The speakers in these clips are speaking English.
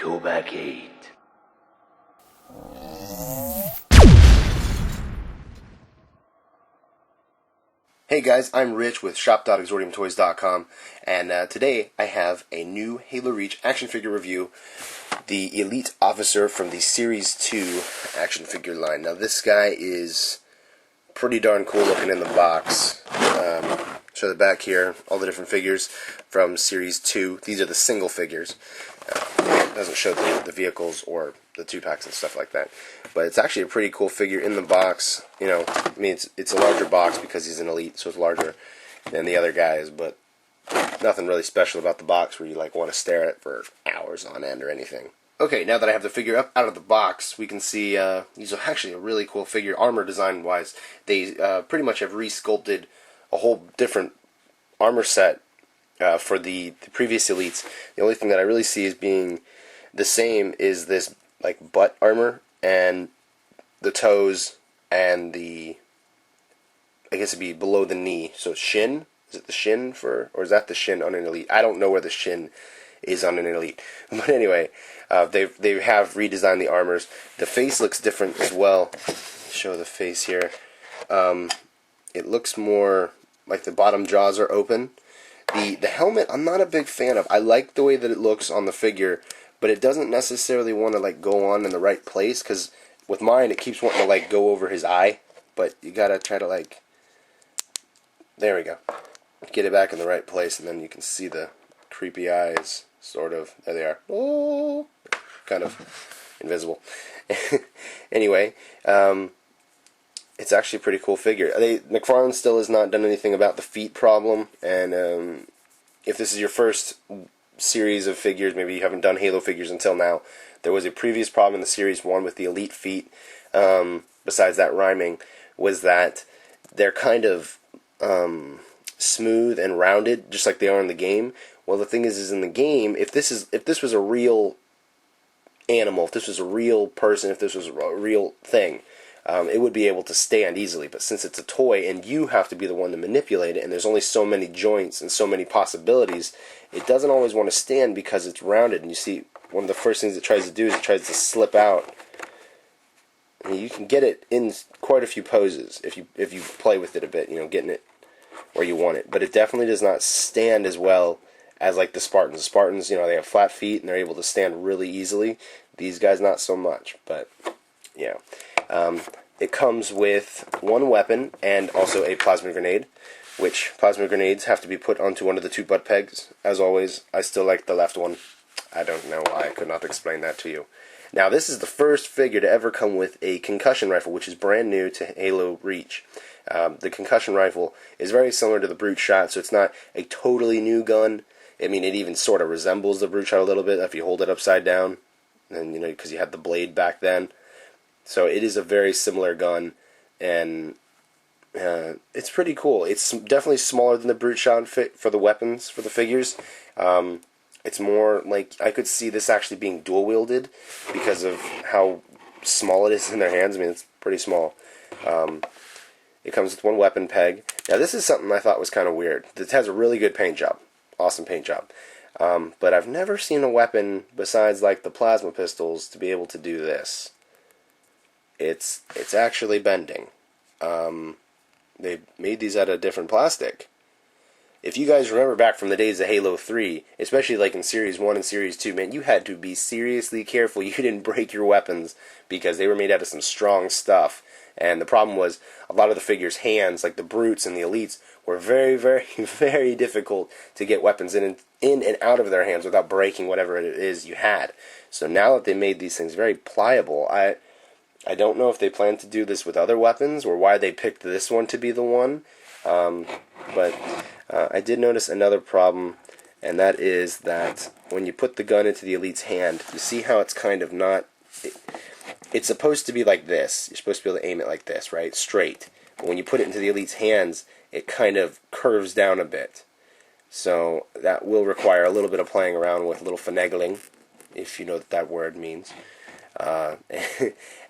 KoBaC 8. Hey guys, I'm Rich with shop.exordiumtoys.com, and today I have a new Halo Reach action figure review, the Elite Officer from the Series 2 action figure line. Now this guy is pretty darn cool looking in the box. Show the back here, all the different figures from Series 2. These are the single figures. It doesn't show the vehicles or the 2-packs and stuff like that. But it's actually a pretty cool figure in the box. You know, I mean, it's a larger box because he's an Elite, so it's larger than the other guys, but nothing really special about the box where you like want to stare at it for hours on end or anything. Okay, now that I have the figure up out of the box, we can see these are actually a really cool figure, armor design wise. They pretty much have re-sculpted a whole different armor set for the previous Elites. The only thing that I really see as being the same is this like butt armor and the toes and the, I guess it'd be below the knee. So shin, is it the shin for, or is that the shin on an Elite? I don't know where the shin is on an Elite. But anyway, they have redesigned the armors. The face looks different as well. Show the face here. It looks more like the bottom jaws are open. The helmet I'm not a big fan of. I like the way that it looks on the figure, but it doesn't necessarily want to like go on in the right place, because with mine it keeps wanting to like go over his eye, but you gotta try to like, there we go, get it back in the right place, and then you can see the creepy eyes, sort of. There they are. Oh, kind of invisible. Anyway, it's actually a pretty cool figure. McFarlane still has not done anything about the feet problem, and if this is your first series of figures, maybe you haven't done Halo figures until now, there was a previous problem in the Series 1 with the Elite feet, besides that rhyming, was that they're kind of smooth and rounded, just like they are in the game. Well, the thing is in the game, if this was a real animal, if this was a real person, if this was a real thing, it would be able to stand easily. But since it's a toy and you have to be the one to manipulate it, and there's only so many joints and so many possibilities, it doesn't always want to stand because it's rounded. And you see, one of the first things it tries to do is it tries to slip out. And you can get it in quite a few poses if you play with it a bit, you know, getting it where you want it. But it definitely does not stand as well as like the Spartans. The Spartans, you know, they have flat feet and they're able to stand really easily. These guys not so much, but yeah. It comes with one weapon and also a plasma grenade, which plasma grenades have to be put onto one of the two butt pegs. As always, I still like the left one. I don't know why. I could not explain that to you. Now, this is the first figure to ever come with a concussion rifle, which is brand new to Halo Reach. The concussion rifle is very similar to the Brute Shot, so it's not a totally new gun. I mean, it even sort of resembles the Brute Shot a little bit if you hold it upside down, and you know, because you had the blade back then. So it is a very similar gun, and it's pretty cool. It's definitely smaller than the Brute Shot for the weapons, for the figures. It's more like, I could see this actually being dual-wielded because of how small it is in their hands. I mean, it's pretty small. It comes with one weapon peg. Now, this is something I thought was kind of weird. It has a really good paint job. Awesome paint job. But I've never seen a weapon besides like the plasma pistols to be able to do this. It's actually bending. They made these out of different plastic. If you guys remember back from the days of Halo 3, especially like in Series 1 and Series 2, man, you had to be seriously careful you didn't break your weapons because they were made out of some strong stuff. And the problem was, a lot of the figures' hands, like the Brutes and the Elites, were very, very, very difficult to get weapons in and out of their hands without breaking whatever it is you had. So now that they made these things very pliable, I don't know if they plan to do this with other weapons or why they picked this one to be the one, but I did notice another problem, and that is that when you put the gun into the Elite's hand, you see how it's kind of not... It's supposed to be like this. You're supposed to be able to aim it like this, right? Straight. But when you put it into the Elite's hands, it kind of curves down a bit. So that will require a little bit of playing around with, a little finagling, if you know what that word means.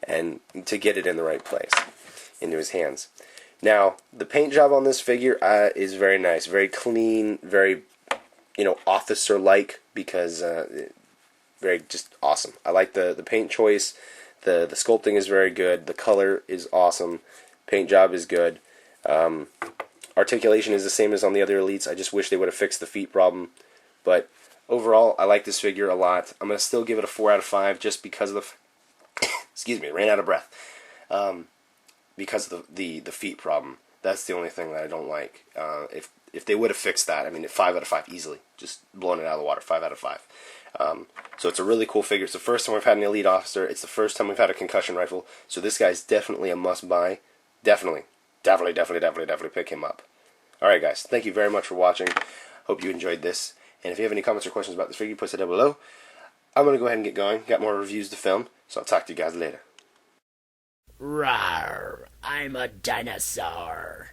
And to get it in the right place, into his hands. Now, the paint job on this figure is very nice, very clean, very, you know, officer-like, because very just awesome. I like the paint choice. The sculpting is very good. The color is awesome. Paint job is good. Articulation is the same as on the other Elites. I just wish they would have fixed the feet problem. But overall, I like this figure a lot. I'm going to still give it a 4 out of 5 just because of the... excuse me, ran out of breath. Because of the feet problem. That's the only thing that I don't like. If they would have fixed that, I mean, 5 out of 5 easily. Just blowing it out of the water, 5 out of 5. So it's a really cool figure. It's the first time we've had an Elite officer. It's the first time we've had a concussion rifle. So this guy's definitely a must-buy. Definitely pick him up. Alright guys, thank you very much for watching. Hope you enjoyed this. And if you have any comments or questions about this figure, post it down below. I'm going to go ahead and get going. Got more reviews to film, so I'll talk to you guys later. Rawr, I'm a dinosaur.